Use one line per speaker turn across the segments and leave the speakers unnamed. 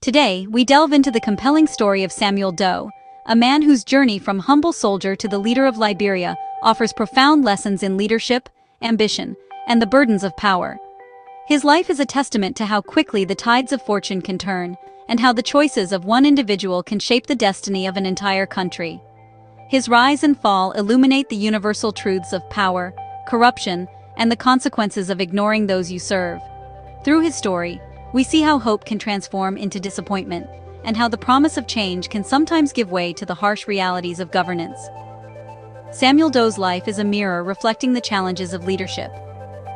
Today, we delve into the compelling story of Samuel Doe, a man whose journey from humble soldier to the leader of Liberia offers profound lessons in leadership, ambition, and the burdens of power. His life is a testament to how quickly the tides of fortune can turn, and how the choices of one individual can shape the destiny of an entire country. His rise and fall illuminate the universal truths of power, corruption, and the consequences of ignoring those you serve. Through his story, we see how hope can transform into disappointment, and how the promise of change can sometimes give way to the harsh realities of governance. Samuel Doe's life is a mirror reflecting the challenges of leadership.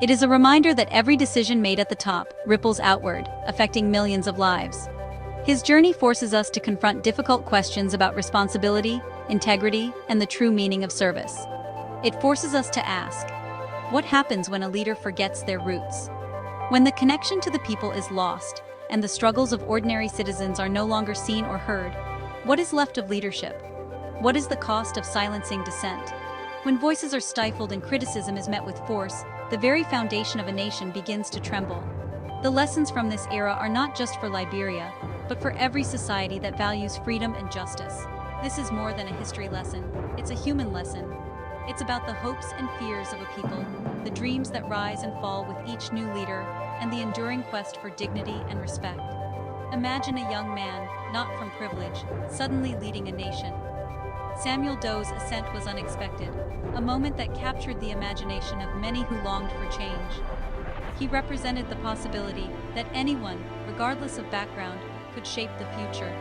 It is a reminder that every decision made at the top ripples outward, affecting millions of lives. His journey forces us to confront difficult questions about responsibility, integrity, and the true meaning of service. It forces us to ask, what happens when a leader forgets their roots? When the connection to the people is lost, and the struggles of ordinary citizens are no longer seen or heard, what is left of leadership? What is the cost of silencing dissent? When voices are stifled and criticism is met with force, the very foundation of a nation begins to tremble. The lessons from this era are not just for Liberia, but for every society that values freedom and justice. This is more than a history lesson, it's a human lesson. It's about the hopes and fears of a people, the dreams that rise and fall with each new leader, and the enduring quest for dignity and respect. Imagine a young man, not from privilege, suddenly leading a nation. Samuel Doe's ascent was unexpected, a moment that captured the imagination of many who longed for change. He represented the possibility that anyone, regardless of background, could shape the future.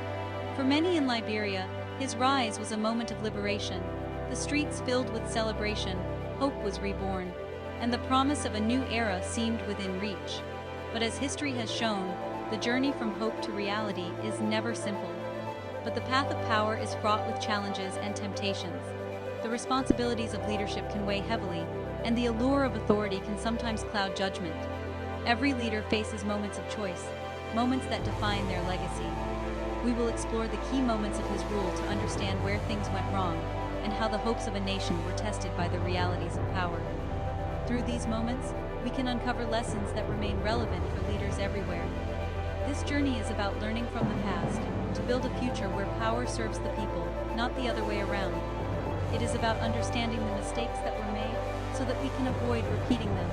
For many in Liberia, his rise was a moment of liberation. The streets filled with celebration, hope was reborn, and the promise of a new era seemed within reach. But as history has shown, the journey from hope to reality is never simple. But the path of power is fraught with challenges and temptations. The responsibilities of leadership can weigh heavily, and the allure of authority can sometimes cloud judgment. Every leader faces moments of choice, moments that define their legacy. We will explore the key moments of his rule to understand where things went wrong, and how the hopes of a nation were tested by the realities of power. Through these moments, we can uncover lessons that remain relevant for leaders everywhere. This journey is about learning from the past, to build a future where power serves the people, not the other way around. It is about understanding the mistakes that were made, so that we can avoid repeating them.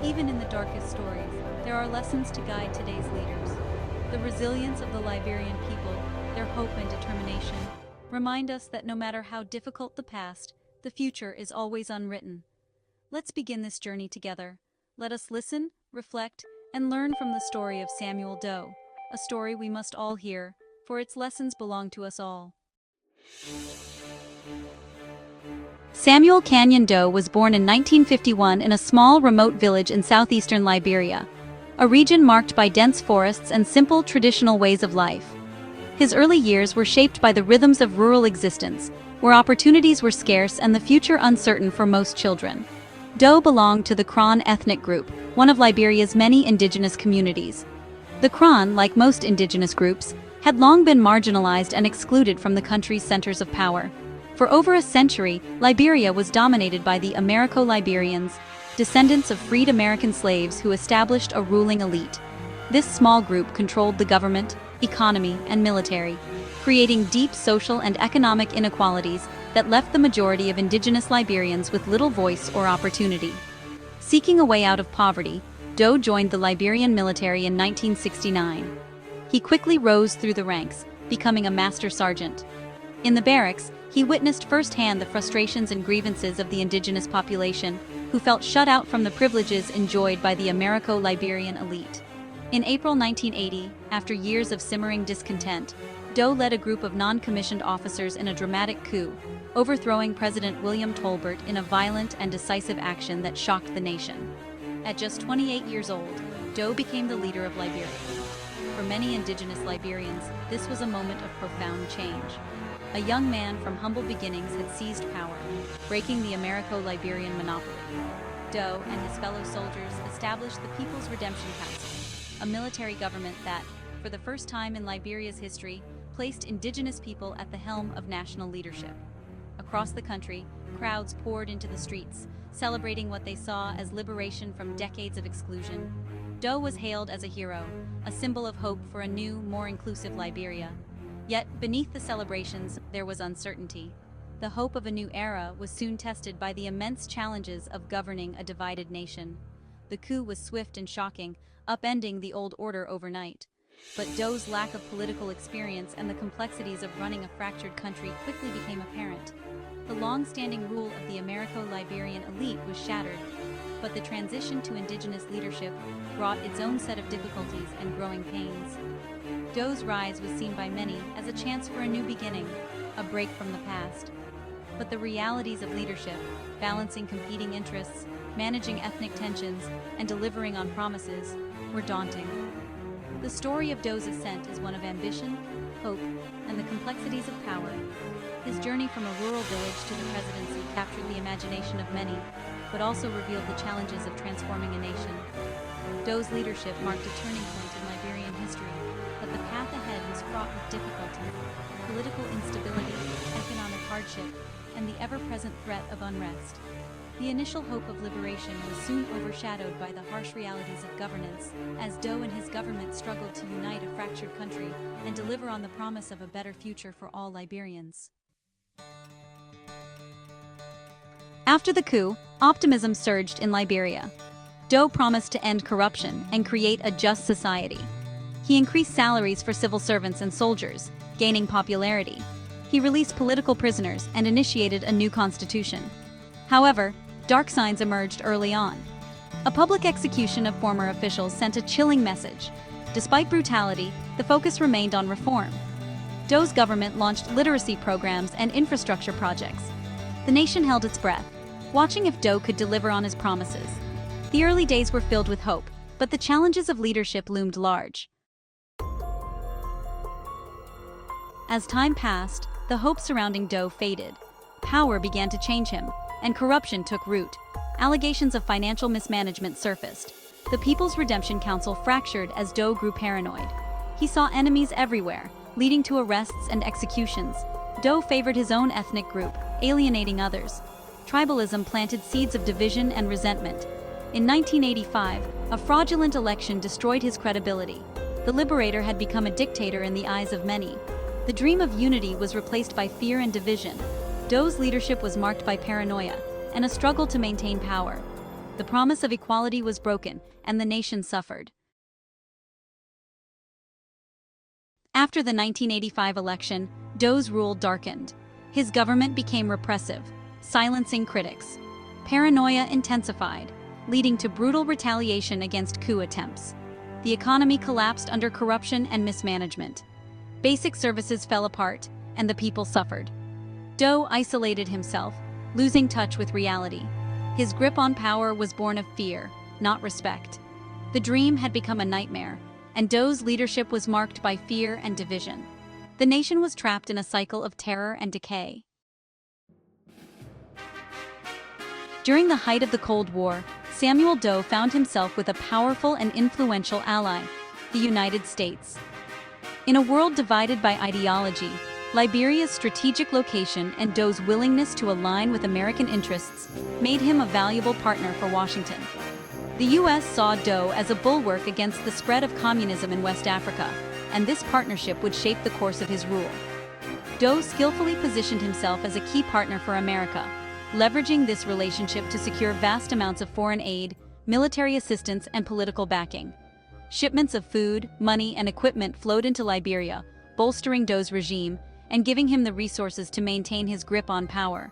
Even in the darkest stories, there are lessons to guide today's leaders. The resilience of the Liberian people, their hope and determination, remind us that no matter how difficult the past, the future is always unwritten. Let's begin this journey together. Let us listen, reflect, and learn from the story of Samuel Doe, a story we must all hear, for its lessons belong to us all. Samuel Canyon Doe was born in 1951 in a small, remote village in southeastern Liberia, a region marked by dense forests and simple, traditional ways of life. His early years were shaped by the rhythms of rural existence, where opportunities were scarce and the future uncertain for most children. Doe belonged to the Kron ethnic group, one of Liberia's many indigenous communities. The Kron, like most indigenous groups, had long been marginalized and excluded from the country's centers of power. For over a century, Liberia was dominated by the Americo-Liberians, descendants of freed American slaves who established a ruling elite. This small group controlled the government, economy, and military, creating deep social and economic inequalities that left the majority of indigenous Liberians with little voice or opportunity. Seeking a way out of poverty, Doe joined the Liberian military in 1969. He quickly rose through the ranks, becoming a master sergeant. In the barracks, he witnessed firsthand the frustrations and grievances of the indigenous population, who felt shut out from the privileges enjoyed by the Americo-Liberian elite. In April 1980, after years of simmering discontent, Doe led a group of non-commissioned officers in a dramatic coup, overthrowing President William Tolbert in a violent and decisive action that shocked the nation. At just 28 years old, Doe became the leader of Liberia. For many indigenous Liberians, this was a moment of profound change. A young man from humble beginnings had seized power, breaking the Americo-Liberian monopoly. Doe and his fellow soldiers established the People's Redemption Council, a military government that, for the first time in Liberia's history, placed indigenous people at the helm of national leadership. Across the country, crowds poured into the streets, celebrating what they saw as liberation from decades of exclusion. Doe was hailed as a hero, a symbol of hope for a new, more inclusive Liberia. Yet, beneath the celebrations, there was uncertainty. The hope of a new era was soon tested by the immense challenges of governing a divided nation. The coup was swift and shocking, upending the old order overnight. But Doe's lack of political experience and the complexities of running a fractured country quickly became apparent. The long-standing rule of the Americo-Liberian elite was shattered, but the transition to indigenous leadership brought its own set of difficulties and growing pains. Doe's rise was seen by many as a chance for a new beginning, a break from the past. But the realities of leadership, balancing competing interests, managing ethnic tensions, and delivering on promises, were daunting. The story of Doe's ascent is one of ambition, hope, and the complexities of power. His journey from a rural village to the presidency captured the imagination of many, but also revealed the challenges of transforming a nation. Doe's leadership marked a turning point in Liberian history, but the path ahead was fraught with difficulty, political instability, economic hardship, and the ever-present threat of unrest. The initial hope of liberation was soon overshadowed by the harsh realities of governance, as Doe and his government struggled to unite a fractured country and deliver on the promise of a better future for all Liberians. After the coup, optimism surged in Liberia. Doe promised to end corruption and create a just society. He increased salaries for civil servants and soldiers, gaining popularity. He released political prisoners and initiated a new constitution. However, dark signs emerged early on. A public execution of former officials sent a chilling message. Despite brutality, the focus remained on reform. Doe's government launched literacy programs and infrastructure projects. The nation held its breath, watching if Doe could deliver on his promises. The early days were filled with hope, but the challenges of leadership loomed large. As time passed, the hope surrounding Doe faded. Power began to change him, and corruption took root. Allegations of financial mismanagement surfaced. The People's Redemption Council fractured as Doe grew paranoid. He saw enemies everywhere, leading to arrests and executions. Doe favored his own ethnic group, alienating others. Tribalism planted seeds of division and resentment. In 1985, a fraudulent election destroyed his credibility. The liberator had become a dictator in the eyes of many. The dream of unity was replaced by fear and division. Doe's leadership was marked by paranoia and a struggle to maintain power. The promise of equality was broken, and the nation suffered. After the 1985 election, Doe's rule darkened. His government became repressive, silencing critics. Paranoia intensified, leading to brutal retaliation against coup attempts. The economy collapsed under corruption and mismanagement. Basic services fell apart, and the people suffered. Doe isolated himself, losing touch with reality. His grip on power was born of fear, not respect. The dream had become a nightmare, and Doe's leadership was marked by fear and division. The nation was trapped in a cycle of terror and decay. During the height of the Cold War, Samuel Doe found himself with a powerful and influential ally, the United States. In a world divided by ideology, Liberia's strategic location and Doe's willingness to align with American interests made him a valuable partner for Washington. The U.S. saw Doe as a bulwark against the spread of communism in West Africa, and this partnership would shape the course of his rule. Doe skillfully positioned himself as a key partner for America, leveraging this relationship to secure vast amounts of foreign aid, military assistance, and political backing. Shipments of food, money, and equipment flowed into Liberia, bolstering Doe's regime and giving him the resources to maintain his grip on power.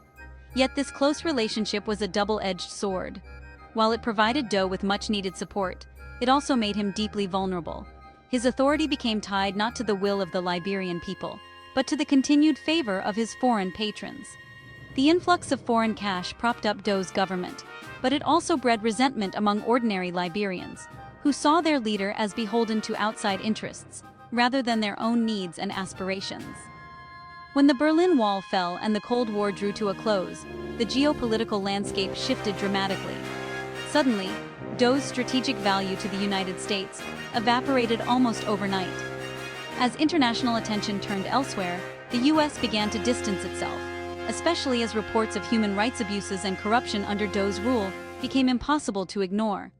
Yet this close relationship was a double-edged sword. While it provided Doe with much-needed support, it also made him deeply vulnerable. His authority became tied not to the will of the Liberian people, but to the continued favor of his foreign patrons. The influx of foreign cash propped up Doe's government, but it also bred resentment among ordinary Liberians, who saw their leader as beholden to outside interests, rather than their own needs and aspirations. When the Berlin Wall fell and the Cold War drew to a close, the geopolitical landscape shifted dramatically. Suddenly, Doe's strategic value to the United States evaporated almost overnight. As international attention turned elsewhere, the U.S. began to distance itself, especially as reports of human rights abuses and corruption under Doe's rule became impossible to ignore.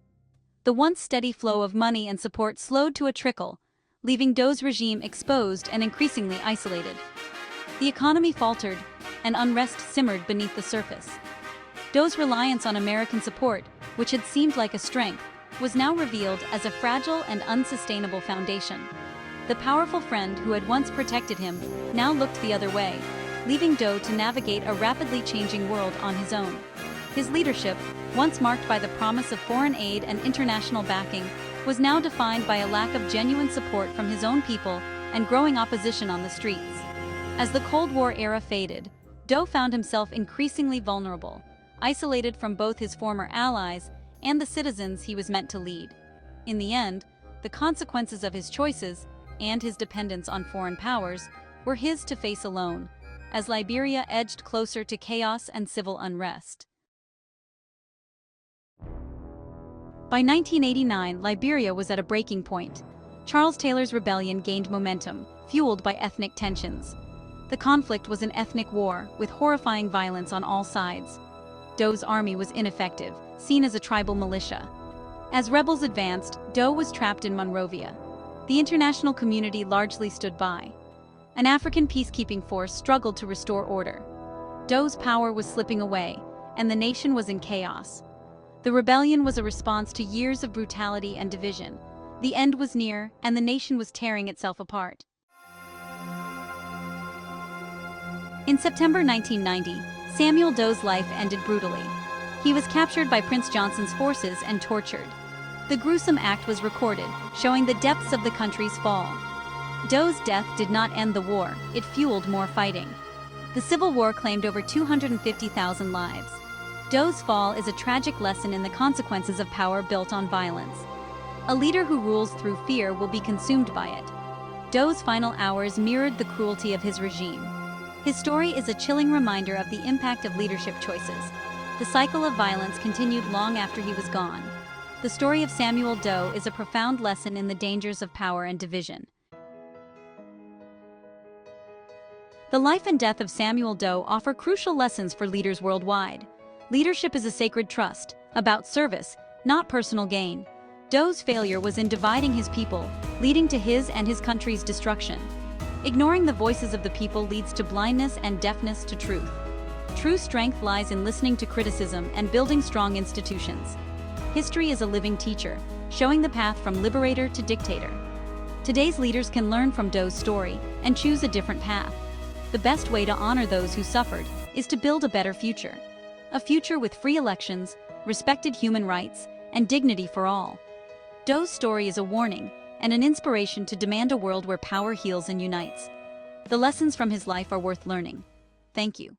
The once steady flow of money and support slowed to a trickle, leaving Doe's regime exposed and increasingly isolated. The economy faltered, and unrest simmered beneath the surface. Doe's reliance on American support, which had seemed like a strength, was now revealed as a fragile and unsustainable foundation. The powerful friend who had once protected him now looked the other way, leaving Doe to navigate a rapidly changing world on his own. His leadership, once marked by the promise of foreign aid and international backing, was now defined by a lack of genuine support from his own people and growing opposition on the streets. As the Cold War era faded, Doe found himself increasingly vulnerable, isolated from both his former allies and the citizens he was meant to lead. In the end, the consequences of his choices and his dependence on foreign powers were his to face alone, as Liberia edged closer to chaos and civil unrest. By 1989, Liberia was at a breaking point. Charles Taylor's rebellion gained momentum, fueled by ethnic tensions. The conflict was an ethnic war, with horrifying violence on all sides. Doe's army was ineffective, seen as a tribal militia. As rebels advanced, Doe was trapped in Monrovia. The international community largely stood by. An African peacekeeping force struggled to restore order. Doe's power was slipping away, and the nation was in chaos. The rebellion was a response to years of brutality and division. The end was near, and the nation was tearing itself apart. In September 1990, Samuel Doe's life ended brutally. He was captured by Prince Johnson's forces and tortured. The gruesome act was recorded, showing the depths of the country's fall. Doe's death did not end the war, it fueled more fighting. The Civil War claimed over 250,000 lives. Doe's fall is a tragic lesson in the consequences of power built on violence. A leader who rules through fear will be consumed by it. Doe's final hours mirrored the cruelty of his regime. His story is a chilling reminder of the impact of leadership choices. The cycle of violence continued long after he was gone. The story of Samuel Doe is a profound lesson in the dangers of power and division. The life and death of Samuel Doe offer crucial lessons for leaders worldwide. Leadership is a sacred trust, about service, not personal gain. Doe's failure was in dividing his people, leading to his and his country's destruction. Ignoring the voices of the people leads to blindness and deafness to truth. True strength lies in listening to criticism and building strong institutions. History is a living teacher, showing the path from liberator to dictator. Today's leaders can learn from Doe's story and choose a different path. The best way to honor those who suffered is to build a better future. A future with free elections, respected human rights, and dignity for all. Doe's story is a warning and an inspiration to demand a world where power heals and unites. The lessons from his life are worth learning. Thank you.